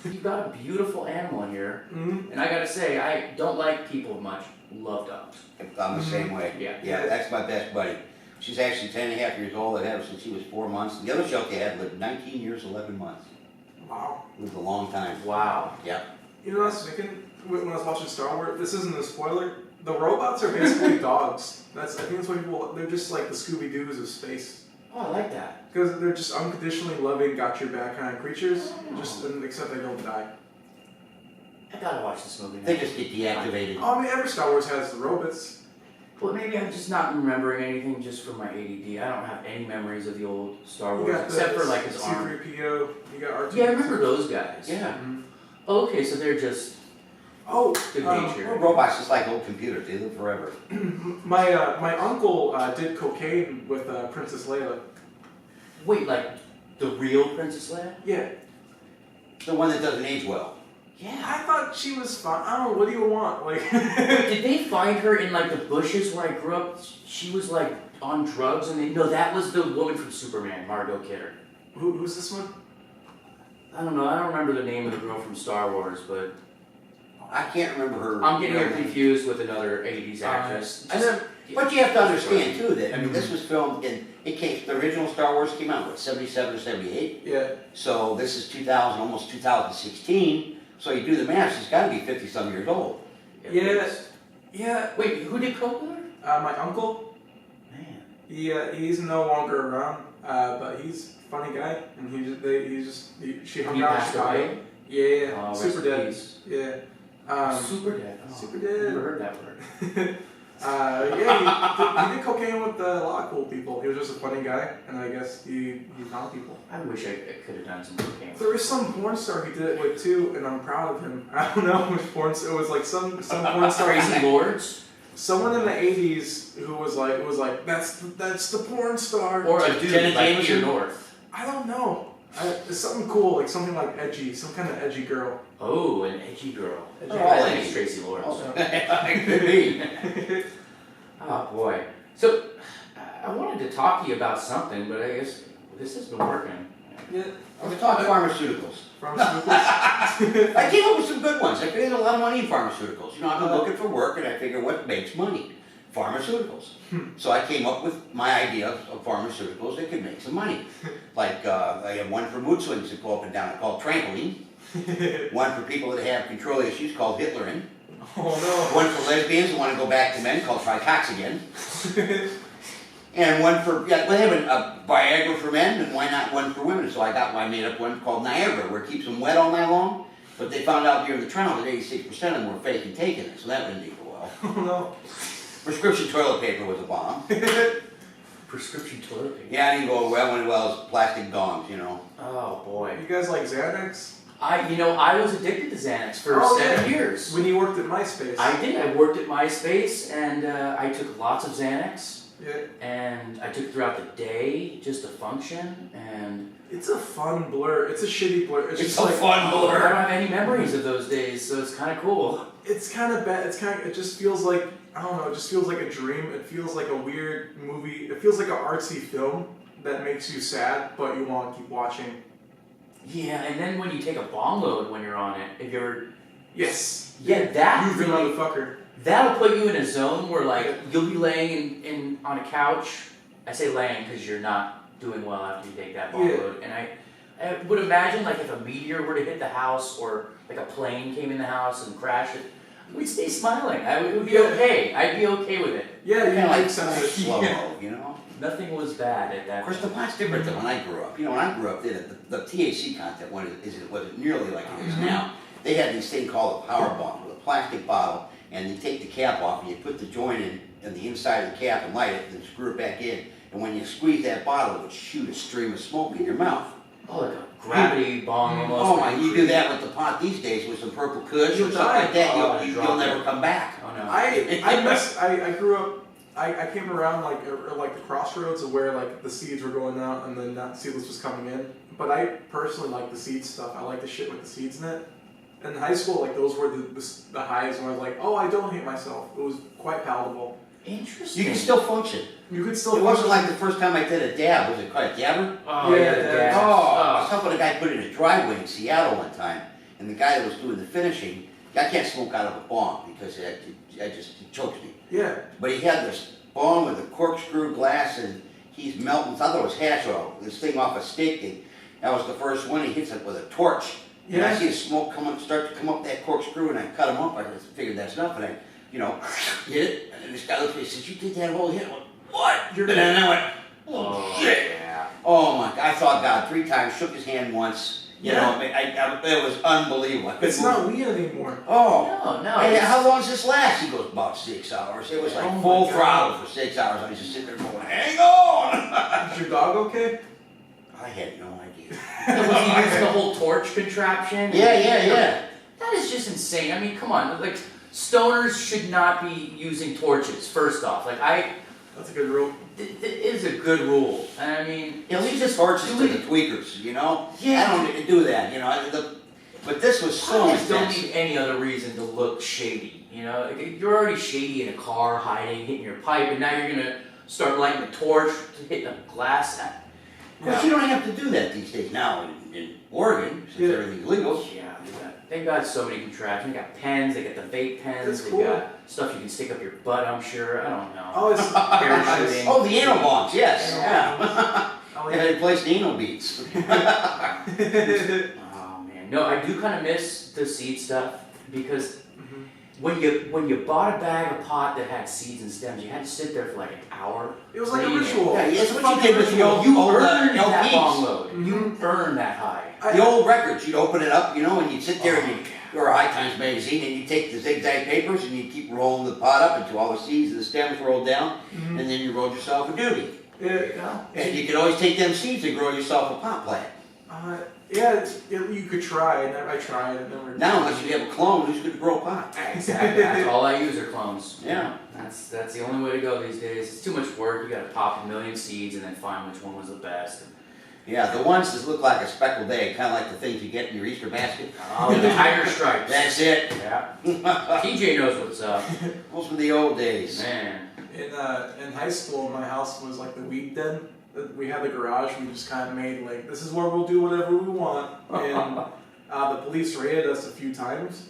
You've got a beautiful animal here, Mm-hmm. and I gotta say, I don't like people much. Love dogs. I'm the same way. Yeah. Yeah, that's my best buddy. She's actually 10 and a half years old. I've had her since she was 4 months. The other joke they had lived 19 years, 11 months. Wow. Lived a long time. Wow. Yeah. You know what I was thinking when I was watching Star Wars? This isn't a spoiler. The robots are basically dogs. I think that's why people. They're just like the Scooby Doos of space. Oh, I like that. Because they're just unconditionally loving, got your back kind of creatures, except they don't die. I gotta watch this movie now. They just get deactivated. Oh, I mean, every Star Wars has the robots. Well, maybe I'm just not remembering anything just from my ADD. I don't have any memories of the old Star Wars, except for like his arm. C-3PO, you got R2. Yeah, I remember those guys. Yeah. Mm-hmm. Oh, okay, so they're just good nature. Well, robots just like old computers, they live forever. My uncle did cocaine with Princess Leia. Wait, like the real Princess Leia? Yeah. The one that doesn't age well. Yeah. I thought she was fine. I don't know, what do you want? Like, Did they find her in like the bushes where I grew up? She was like on drugs, and no, that was the woman from Superman, Margot Kidder. Who's this one? I don't know. I don't remember the name of the girl from Star Wars, but I can't remember her. I'm getting her confused with another '80s actress. But you have to understand too that, I mean, this was filmed the original Star Wars came out, what, 77 or 78? Yeah. So this is 2000, almost 2016. So you do the math, she's gotta be 50-some years old. Yeah. Yeah. Wait, who did Klopfer? My uncle. Man. He's no longer around, but he's a funny guy, and she hung He out in passed Chicago. away? Yeah. Oh, Super rest in dead. peace. Yeah. Super dead. Oh, Super I dead. never heard that word. Yeah, he did cocaine with a lot of cool people. He was just a funny guy, and I guess he found people. I wish I could have done some cocaine. There was some porn star he did it with too, and I'm proud of him. I don't know which porn star. It was like some porn star. Crazy Lords? Someone in the '80s who was like that's the porn star. Or a dude Janet like Jameson? Peter North? I don't know. It's something cool, like something like edgy, some kind of edgy girl. Oh, an edgy girl. Edgy Oh, I girl. think it's Tracy Lords. It could be. Oh boy. So I wanted to talk to you about something, but I guess this has been working. Yeah. We're talking pharmaceuticals. Pharmaceuticals. I came up with some good ones. I created a lot of money in pharmaceuticals. You know, I've been looking for work and I figured what makes money? Pharmaceuticals. So I came up with my idea of pharmaceuticals that could make some money. Like I have one for mood swings that go up and down called trampoline. One for people that have control issues called Hitlerin. Oh One for lesbians who want to go back to men called Tricoxagen. And one for, we have a Viagra for men, and why not one for women? So I made up one called Niagara, where it keeps them wet all night long. But they found out during the trial that 86% of them were fake and taking it, so that didn't go well. Oh no. Prescription toilet paper was a bomb. Prescription toilet paper. Yeah, it didn't go well as plastic dongs, you know. Oh boy. You guys like Xanax? I was addicted to Xanax for 7 years. When you worked at MySpace. I did. I worked at MySpace, and I took lots of Xanax. Yeah. And I took it throughout the day just to function, and It's a fun blur. It's a shitty blur. It's just a like, fun I blur. don't have any memories of those days, so it's kind of cool. It's kind of bad. It just feels like, I don't know, it just feels like a dream. It feels like a weird movie. It feels like an artsy film that makes you sad, but you want to keep watching. Yeah, and then when you take a bong load when you're on it, if you're Yes. that You really, motherfucker. that'll put you in a zone where like you'll be laying in on a couch. I say laying because you're not doing well after you take that bong load, and I would imagine like if a meteor were to hit the house or like a plane came in the house and crashed it, we'd stay smiling. It would be okay. I'd be okay with it. Yeah, Kind you of like like sense of slow-mo, you know. Nothing was bad at that. Of course, the pot's different than when I grew up. You know, when I grew up, the THC content wasn't nearly like it is now. They had this thing called a power bong with a plastic bottle, and you take the cap off and you put the joint in the inside of the cap and light it, then screw it back in. And when you squeeze that bottle, it would shoot a stream of smoke in your mouth. Oh, like a gravity bong almost. Oh my! You do that with the pot these days with some purple kush You'll or something like that. die. You'll never come back. Oh no. I grew up. I came around like the crossroads of where like the seeds were going out and then that seedless was coming in. But I personally like the seed stuff. I like the shit with the seeds in it. In high school, like those were the highs where I was like, oh, I don't hate myself. It was quite palatable. Interesting. You can still function. You could still. It wasn't like the first time I did a dab. Was it called a dabber? Oh yeah, the Yeah. gas. I was helping a guy put in a driveway in Seattle one time, and the guy that was doing the finishing, I can't smoke out of a bong because it chokes me. Yeah. But he had this bong with a corkscrew glass, and he's melting. I thought it was hash oil. This thing off a steak thing. That was the first one. He hits it with a torch, and I see the smoke start to come up that corkscrew, and I cut him up. I just figured that's enough, and I, hit it. And this guy looked at me and said, "You did that whole hit." I went, "What?" And then I went, "Oh shit!" Oh my! I saw God 3 times, shook his hand once. You know, it was unbelievable. It's not weed anymore. Oh. No. Hey, how long does this last? He goes, about 6 hours. It was like full throttle for 6 hours. I was just sitting there going, hang on! Is your dog okay? I had no idea. Was he using the whole torch contraption? Yeah. That is just insane. I mean, come on. Like, stoners should not be using torches, first off. Like, That's a good rule. it is a good rule. And I mean, Yeah, leave the torches to the tweakers, you know? Yeah. I don't do that, you know? But this was so I just don't intense. need any other reason to look shady. You know, like, you're already shady in a car, hiding, hitting your pipe, and now you're gonna start lighting a torch to hit a glass. Of course, you don't have to do that these days now in Oregon, since everything's legal. Yeah, they've got so many contraptions. They got pens, they got the vape pens, That's they cool. got stuff you can stick up your butt, I'm sure. I don't know. Oh, it's Parachuting. Oh, the anal bombs, yes. Anal Yeah. Oh, And they replaced the anal beads. Oh man, no, I do kind of miss the seed stuff because when you bought a bag of pot that had seeds and stems, you had to sit there for like an hour. It was like a cleaning it. ritual. Yeah, It's that's a what you fucking did with the ritual. old, You old earned that LPs. bong load. You earned that high. The old records, you'd open it up, you know, and you'd sit there and or a High Times magazine, and you'd take the zigzag papers and you'd keep rolling the pot up until all the seeds and the stems rolled down, and then you rolled yourself a doobie. There you go. And you could always take them seeds and grow yourself a pot plant. You could try. I tried. It never. Now, unless you have a clone, who's going to grow pot? Exactly. That's all I use are clones. Yeah. That's the only way to go these days. It's too much work. You got to pop a million seeds and then find which one was the best. Yeah, the ones that look like a speckled egg, kind of like the things you get in your Easter basket. Oh, the tiger stripes. That's it. Yeah. TJ knows what's up. Those were the old days. Man. In high school, my house was like the weed den. We had the garage. We just kind of made like, this is where we'll do whatever we want. And the police raided us a few times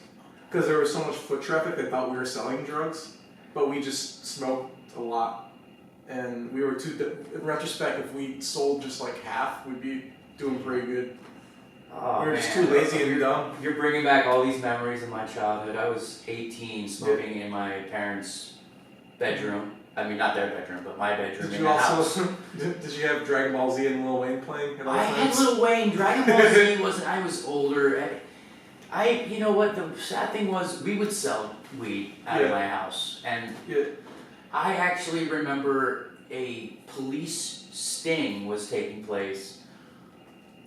because there was so much foot traffic. They thought we were selling drugs, but we just smoked a lot. And we were in retrospect, if we sold just like half, we'd be doing pretty good. Oh, We were just man. too lazy and dumb. You're bringing back all these memories of my childhood. I was 18 smoking in my parents' bedroom. I mean, not their bedroom, but my bedroom Did in you the also house. did you have Dragon Ball Z and Lil Wayne playing at all I had times? Lil Wayne. Dragon Ball Z wasn't. I was older. You know what? The sad thing was, we would sell weed out of my house, and Yeah. I actually remember a police sting was taking place.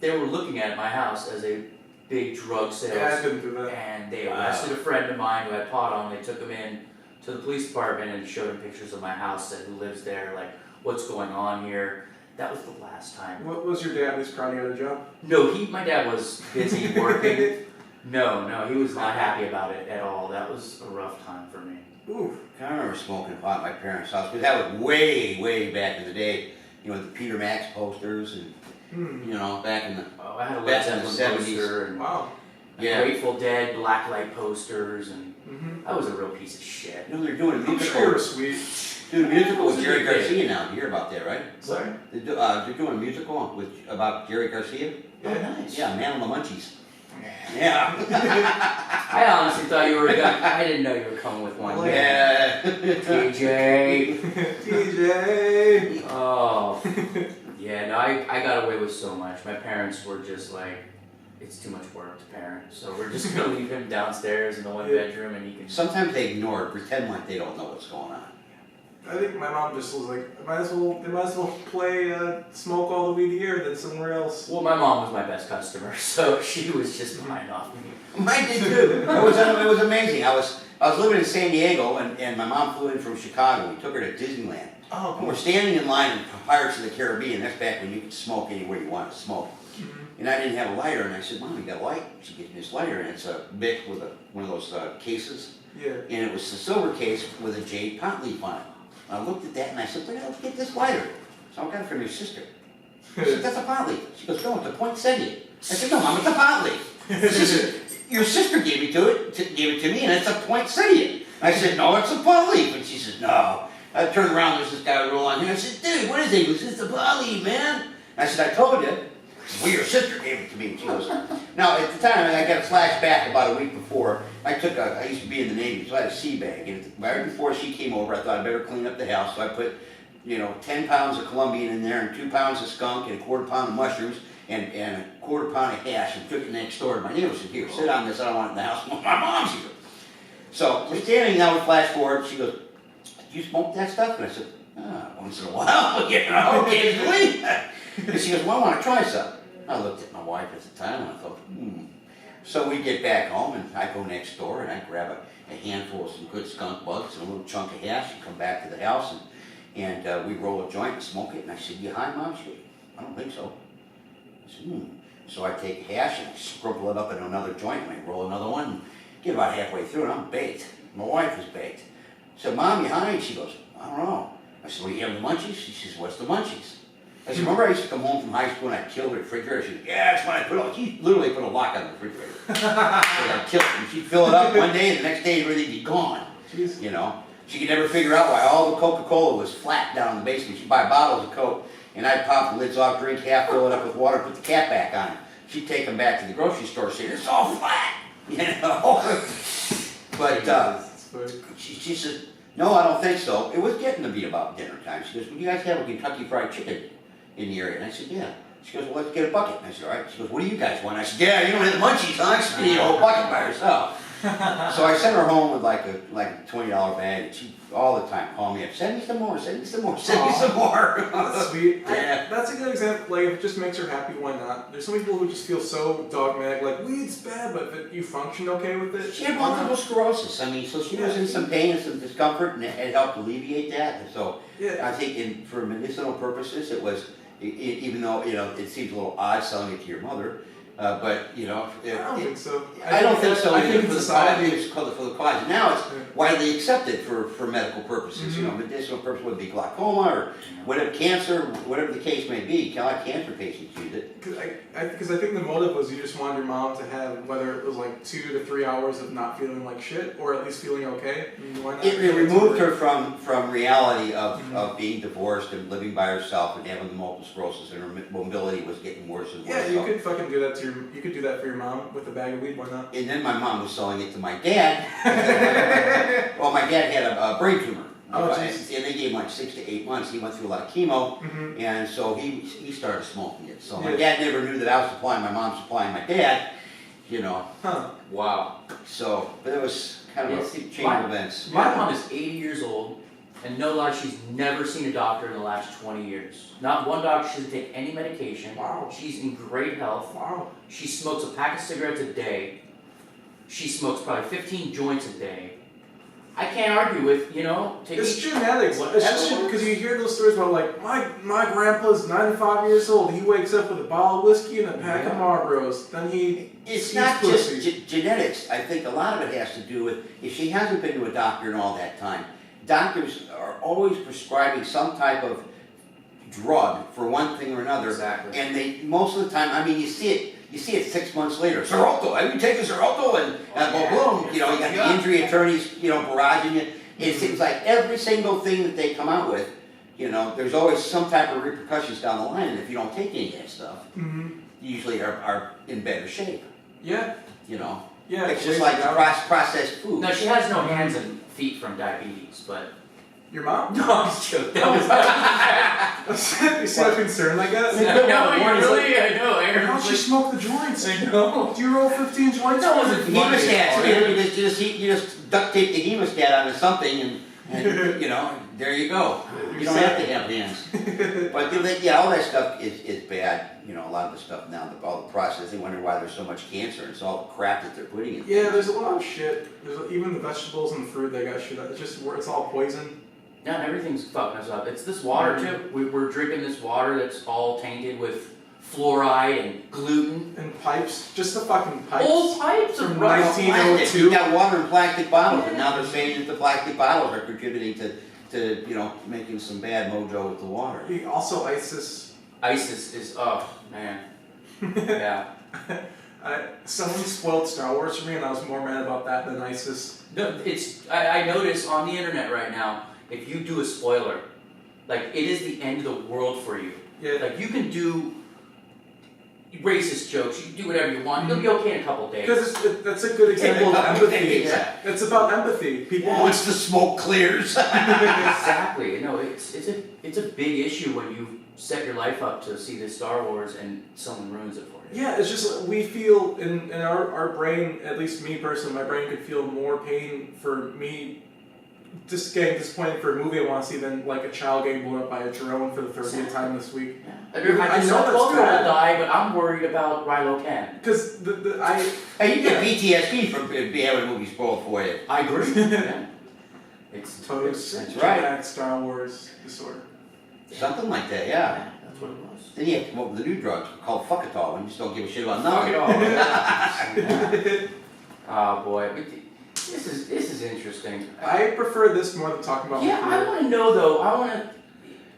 They were looking at my house as a big drug sales, Yeah, I didn't do that. and they arrested a friend of mine who had pot on. They took him in to the police department and showed him pictures of my house, said who lives there, like what's going on here. That was the last time. What was your dad at least proud of you at a job? No, my dad was busy working. No, he was not happy about it at all. That was a rough time for me. Ooh. I remember smoking pot at my parents' house, but that was way, way back in the day. You know, the Peter Max posters and, you know, back in the... Oh, I had a Led Back in the Zeppelin 70s. poster and Wow. Yeah. Grateful Dead blacklight posters, and I was a real piece of shit. You know, they're doing a I'm musical. sure you were sweet. Doing a musical with Who's Jerry the big Garcia now. You hear about that, right? Sorry? They're doing a musical about Jerry Garcia. Oh, nice. Yeah, Man on the Munchies. Yeah. I honestly thought you were I didn't know you were coming with one. Yeah. TJ. TJ. Oh. Yeah, no, I got away with so much. My parents were just like, it's too much work to parent, so we're just gonna leave him downstairs in the one bedroom and he can... Sometimes they ignore it, pretend like they don't know what's going on. I think my mom just was like, they might as well play smoke all the weed here than somewhere else. Well, my mom was my best customer, so she was just buying off me. Mine did too. It was amazing. I was living in San Diego, and my mom flew in from Chicago. We took her to Disneyland. Oh, And we're standing in line in Pirates of the Caribbean. That's back when you could smoke anywhere you wanted to smoke. And I didn't have a lighter, and I said, "Mom, you got a light?" She gave me this lighter, and it's a Bic with one of those cases. Yeah. And it was a silver case with a jade pot leaf on it. I looked at that and I said, "Where the hell did you get this lighter?" So I got it from your sister. I said, "That's a pot leaf." She goes, "No, it's a poinsettia." I said, "No, Mom, it's a pot leaf." She said, "Your sister gave it to me, and it's a poinsettia." I said, "No, it's a pot leaf." And she said, "No." I turned around, there's this guy with a roll on here. I said, "Dude, what is it?" He goes, "It's a pot leaf, man." I said, "I told you." "Well, your sister gave it to me." And she goes, now at the time, I got a flashback about a week before. I used to be in the Navy, so I had a sea bag. And right before she came over, I thought I better clean up the house. So I put 10 pounds of Colombian in there and 2 pounds of skunk and a quarter pound of mushrooms and a quarter pound of hash and took it next door. My neighbor said, here, sit on this, I don't want it in the house. Well, my mom's here. So we're standing now, we flash forward, she goes, do you smoke that stuff? And I said, once in a while, occasionally. And she goes, well, I want to try some. I looked at my wife at the time and I thought, So we get back home and I go next door and I grab a handful of some good skunk bugs and a little chunk of hash and come back to the house and we roll a joint and smoke it. And I said, you high, Mom? She goes, I don't think so. I said, So I take hash and I scribble it up in another joint and I roll another one and get about halfway through and I'm baked. My wife is baked. I said, Mom, you high? And she goes, I don't know. I said, well, you have the munchies? She says, what's the munchies? I said, remember I used to come home from high school and I'd kill the refrigerator? She said, yeah, that's when I she literally put a lock on the refrigerator. So I'd kill it. And she'd fill it up one day and the next day everything would be gone. Jeez. She could never figure out why all the Coca-Cola was flat down in the basement. She'd buy bottles of Coke and I'd pop the lids off, drink half, fill it up with water, put the cap back on it. She'd take them back to the grocery store saying, it's all flat, But she said, no, I don't think so. It was getting to be about dinner time. She goes, well, you guys have a Kentucky Fried Chicken in the area? And I said, yeah. She goes, well, let's get a bucket. And I said, all right. She goes, what do you guys want? I said, yeah, you don't have the munchies, huh? She's gonna eat a whole bucket by herself. So I sent her home with like a $20 bag, and she all the time called me up, send me some more, send me some more, send me some more. That's sweet. Yeah. That's a good example. Like, if it just makes her happy, why not? There's some people who just feel so dogmatic, like weed's bad, but if you function okay with it. She had multiple sclerosis. I mean, so she was in some pain and some discomfort, and it helped alleviate that. And so I think, for medicinal purposes, it was, even though it seems a little odd selling it to your mother. But I don't think so. I don't think so. I think for the cause. Now it's widely accepted for medical purposes. Medicinal purpose would be glaucoma or whatever, cancer, whatever the case may be. A lot of cancer patients use it. Because I think the motive was you just wanted your mom to have, whether it was like 2 to 3 hours of not feeling like shit, or at least feeling okay. Why not? It removed her from reality of being divorced and living by herself and having the multiple sclerosis, and her mobility was getting worse and worse. Yeah, you could fucking do that to you could do that for your mom with a bag of weed. Why not? And then my mom was selling it to my dad. Well, my dad had a brain tumor. Oh, and they gave him like 6 to 8 months. He went through a lot of chemo, and so he started smoking it. So my dad never knew that I was supplying my mom, supplying my dad. Huh. Wow. So, but it was kind of a chain of events. My mom is 80 years old, and no lie, she's never seen a doctor in the last 20 years. Not one doctor. She doesn't take any medication. Wow. She's in great health. Wow. She smokes a pack of cigarettes a day. She smokes probably 15 joints a day. I can't argue with, It's genetics. Whatever It's just because you hear those stories about like my grandpa's 95 years old. He wakes up with a bottle of whiskey and a pack of Marlboros. Then It's not just genetics. I think a lot of it has to do with if she hasn't been to a doctor in all that time. Doctors are always prescribing some type of drug for one thing or another. Exactly. And they most of the time, I mean, you see it 6 months later. Xarelto, have you taken Xarelto? And boom, you got the injury attorneys, barraging it. It seems like every single thing that they come out with, there's always some type of repercussions down the line. And if you don't take any of that stuff, you usually are in better shape. Yeah. Yeah. It's just like processed food. No, she has no hands and feet from diabetes, but. Your mom? No, I'm just joking. That was You see how concerned I got? No, really? I know, Aaron. How'd she smoke the joints? I know. Do you roll 15 joints? That wasn't funny. Hemostat. You just duct tape the hemostat onto something and there you go. You don't have to have hands. But all that stuff is bad. A lot of the stuff now, all the process, they wonder why there's so much cancer. It's all the crap that they're putting in. Yeah, there's a lot of shit. There's even the vegetables and the fruit, they got shit. It's all poison. Yeah, everything's fucking us up. It's this water too. We're drinking this water that's all tainted with fluoride and gluten. And pipes. Just the fucking pipes. Old pipes from are rough. 1902. You got water in plastic bottles, and now they're saying that the plastic bottles are contributing to making some bad mojo with the water. Also ISIS. ISIS is, oh man. Yeah. Someone spoiled Star Wars for me, and I was more mad about that than ISIS. No, I notice on the internet right now, if you do a spoiler, like it is the end of the world for you. Yeah. Like you can do racist jokes. You can do whatever you want. You'll be okay in a couple days. Because that's a good example of empathy. Yeah. It's about empathy. People Once the smoke clears. Exactly. No, it's a big issue when you set your life up to see this Star Wars and someone ruins it for you. Yeah, it's just we feel in our brain, at least me personally, my brain could feel more pain for me just getting disappointed for a movie I want to see than like a child getting blown up by a drone for the 30th time this week. Yeah. I just know that's will bad. die, but I'm worried about Rilo Ken. Because Hey, you get PTSD from being having a movie spoiled for you. I agree. Yeah. It's That's right. Star Wars disorder. Something like that, yeah. Yeah, that's what it was. Then you have to come up with the new drugs called fuck it all, and you just don't give a shit about Fuck nothing. it all. Yeah. Oh boy, this is interesting. I prefer this more than talking about. Yeah, I want to know though.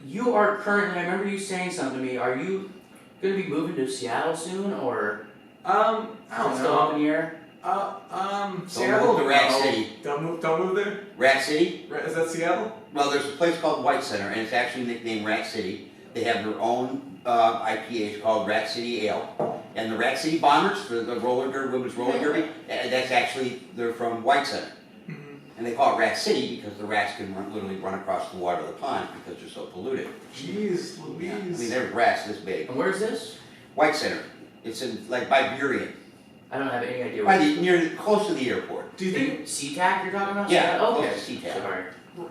You are currently. I remember you saying something to me. Are you going to be moving to Seattle soon, or I don't still up know. in the air? Seattle. move to Rack No. City. Don't move there. Rack City? Is that Seattle? Well, there's a place called White Center, and it's actually nicknamed Rack City. They have their own IPAs called Rack City Ale. And the Rack City Bombers, the roller derby, women's roller derby, that's actually, they're from White Center. Mm-hmm. And they call it Rack City because the rats can literally run across the water of the pond because they're so polluted. Jeez, Yeah. I Louise. mean, there's rats this big. And where's this? White Center. It's in, like, by Burien. I don't have any idea. By close to the airport. Do you think SeaTac you're talking about? Yeah, Okay. close to SeaTac. Sorry.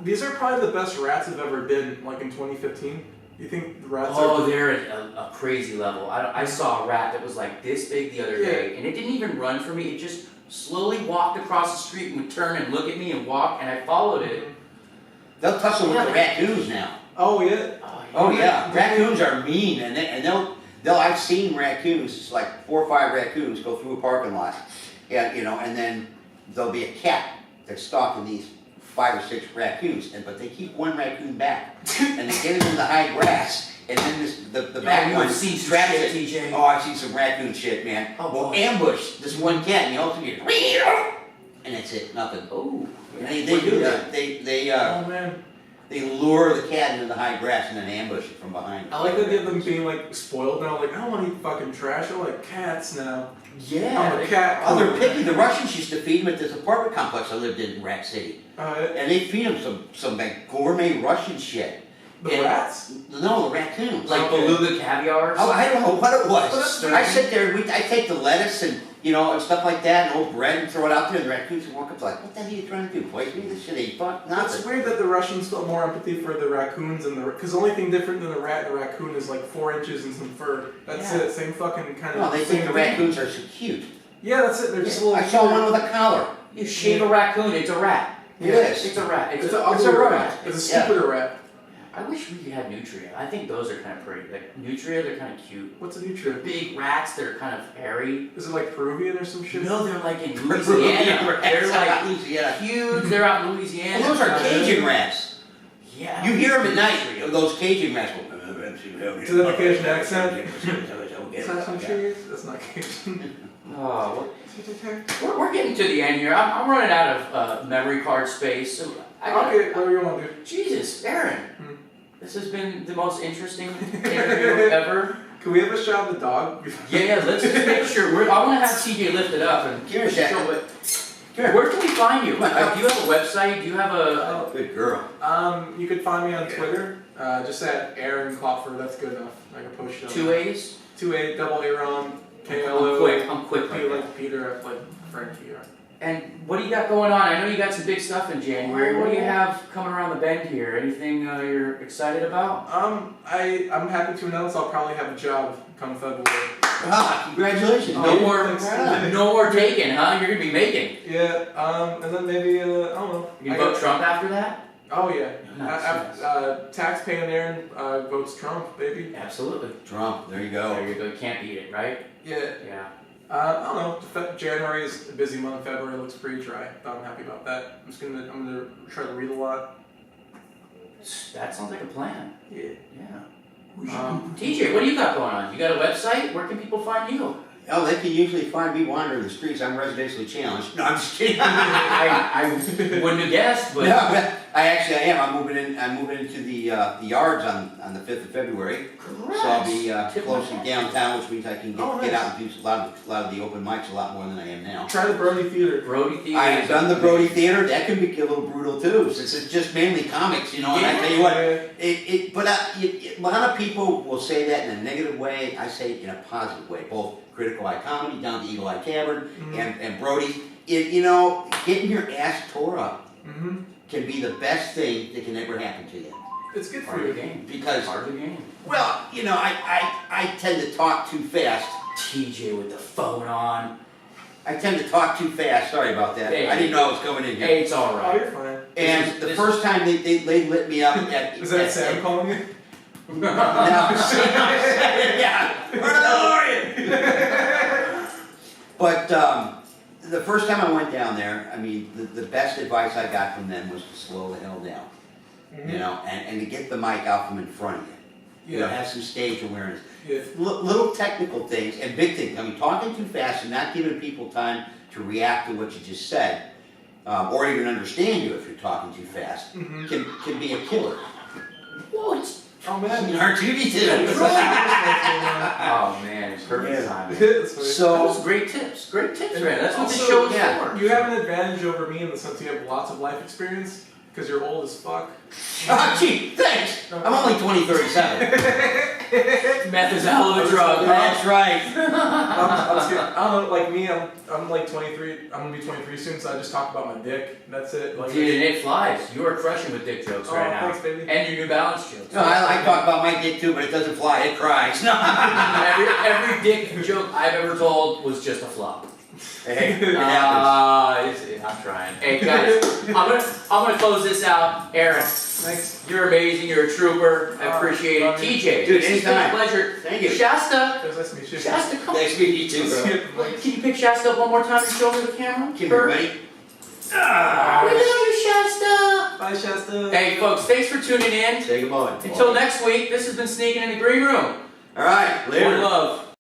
these are probably the best rats have ever been? Like in 2015. You think the rats Oh, are? they're at a crazy level. I saw a rat that was like this big the other day, and it didn't even run for me. It just slowly walked across the street and would turn and look at me and walk, and I followed it. They'll tussle with the raccoons now. Oh yeah. Oh yeah, raccoons are mean, and they'll I've seen raccoons, like 4 or 5 raccoons, go through a parking lot, and then there'll be a cat that's stalking these 5 or 6 raccoons, but they keep one raccoon back, and they get it in the high grass, and then the back one traps it. TJ. Oh, I've seen some raccoon shit, man. Oh, Well, boy. ambush this one cat, and you ultimately and that's it, nothing. Oh. And they do that. Oh man. They lure the cat into the high grass and then ambush it from behind. I like the idea of them being like spoiled now. Like I don't want to eat fucking trash. I like cats now. Yeah. I'm a cat. Oh, they're picky. The Russians used to feed them at this apartment complex I lived in Rack City. And they feed them some like gourmet Russian shit. The rats? No, the raccoons. Like beluga caviar. Oh, I don't know what it was. That's I sit there, I take the lettuce and and stuff like that, and old bread, and throw it out there, and the raccoons will walk up like, what the hell are you trying to do? Poison me? This shit ain't fun. It's Nothing. weird that the Russians felt more empathy for the raccoons and because the only thing different than the rat and the raccoon is like 4 inches and some fur. That's it. Same fucking kind of. No, they think the raccoons are so cute. Yeah, that's it. They're just a little. I saw one with a collar. You shave a raccoon, it's a rat. It is. It's a rat. It's It's an a ugly rat. rat. It's a stupider rat. I wish we had nutria. I think those are kind of pretty. Like nutria, they're kind of cute. What's a They're nutrient? big rats. They're kind of hairy. Is it like Peruvian or some shit? No, they're like in Peruvian Louisiana. rats. They're like Louisiana. huge. They're out in Louisiana. Well, those are Cajun rats. Yeah. You hear them at night. Those Cajun rats go. Is that the Cajun accent? Is that some Yeah. shit? That's not Cajun. Oh, we're getting to the end here. I'm running out of memory card space. So Okay, whatever you want to do. Jesus, Aaron. This has been the most interesting interview ever. Can we have a shot of the dog? Yeah, let's just make sure. I want to have TJ lift it up and Give me a second. show it. Where can we find you? Do you have a website? Do you have a? Good girl. You could find me on Twitter. Just at Aaron Klopfer. That's good enough. I can post it. 2 A's? 2A double Aaron KLO. I'm quick. P like Peter. F like Frankie. And what do you got going on? I know you got some big stuff in January. What do you have coming around the bend here? Anything you're excited about? I'm happy to announce I'll probably have a job come February. Ah, congratulations. No dude. more, Right. no more taking, huh? You're gonna be making. Yeah. And then maybe I don't know. You can vote Trump after that? Oh yeah. Nice. Tax-paying Aaron votes Trump, baby. Absolutely. Trump, there you go. There you go. You can't beat it, right? Yeah. Yeah. I don't know. January is a busy month. February looks pretty dry, but I'm happy about that. I'm gonna try to read a lot. That sounds like a plan. Yeah. Yeah. TJ, what do you got going on? You got a website? Where can people find you? Oh, they can usually find me wandering the streets. I'm residentially challenged. No, I'm just kidding. I wouldn't have guessed, but No, I am. I'm moving into the yards on the 5th of February. Congrats. So I'll be Tip closing my hat. downtown, which means I can Oh, get nice. out and do a lot of the open mics a lot more than I am now. Try the Brody Theater. Brody Theater. I have done the Brody Theater. That can be a little brutal too, since it's just mainly comics, you know. And I tell you what, a lot of people will say that in a negative way. I say it in a positive way, both Critical Eye Comedy down to Eagle Eye Tavern and Brody's. You know, getting your ass tore up can be the best thing that can ever happen to you. It's good for Part of you. the game. Because, Part of the game. well, you know, I tend to talk too fast. TJ with the phone on. I tend to talk too fast. Sorry about that. Hey. I didn't know I was coming in here. Hey, it's Oh, alright. you're fine. And the first time they lit me up at... Is that Sam calling you? No. Yeah. Where the hell are you? But the first time I went down there, I mean, the best advice I got from them was to slow the hell down. You know, and to get the mic out from in front of you. You know, have some stage awareness. Yeah. Little technical things and big things. I mean, talking too fast and not giving people time to react to what you just said, or even understand you if you're talking too fast, can be a killer. What? Oh man. R2D2. Oh man, it's perfect timing. That's funny. So, Those great tips. Great tips, And man. That's what the also, show is yeah, for. You have an advantage over me in the sense you have lots of life experience because you're old as fuck. oh, gee, thanks. I'm only 37. Meth is a hell of a drug. That's right. I'm scared. I don't know, like me, I'm like 23. I'm gonna be 23 soon, so I just talk about my dick. That's it. Like, Dude, and it flies. You are crushing with dick jokes oh, right now. thanks, baby. And your New Balance jokes. No, I talk about my dick too, but it doesn't fly. It cries. No. every dick joke I've ever told was just a flop. Hey, it happens. I'm trying. Hey guys, I'm gonna close this out. Aaron, Thanks. you're amazing. You're a trooper. I appreciate it. love you. TJ, Dude, it's been a anytime. pleasure. Thank you. Shasta, It was nice to meet you. Shasta, come. Nice meeting you too, bro. Can you pick Shasta up one more time and show me the camera? Come here, buddy. We love you, Shasta. Bye, Shasta. Hey folks, thanks for tuning in. Say goodbye. Until next week, this has been Sneaking in the Green Room. All right, later. One love.